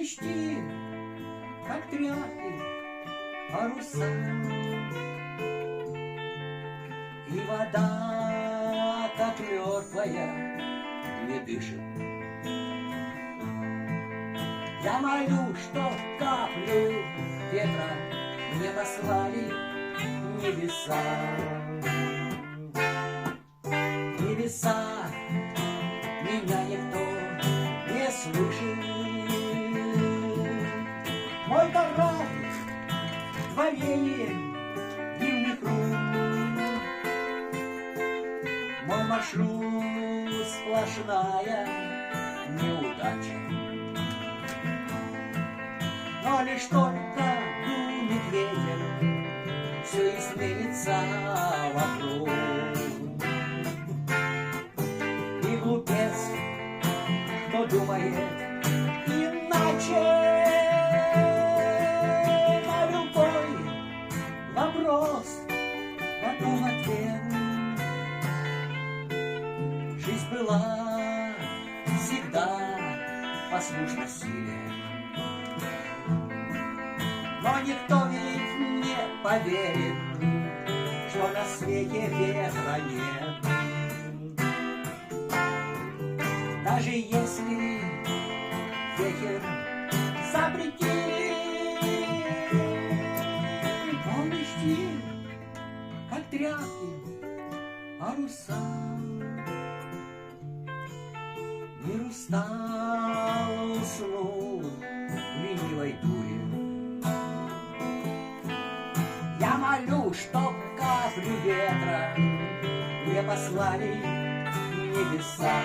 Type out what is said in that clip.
Волнышки, как тряпки, паруса, и вода, как мертвая, не дышит. Я молю, что каплю ветра мне послали небеса. Небеса, меня никто не слышит. Мой корабль, творение дивных рук. Мой маршрут сплошная неудача. Но лишь только дует ветер, все изменится вокруг. И глупец, кто думает иначе, на любой вопрос готов ответ. Жизнь была всегда послушна силе, но никто ведь не поверит, что на свете ветра нет. Даже если ветер запретит, волнышки, как тряпки, паруса. Мир устал, уснул в ленивой дуре. Я молю, чтоб каплю ветра мне послали небеса.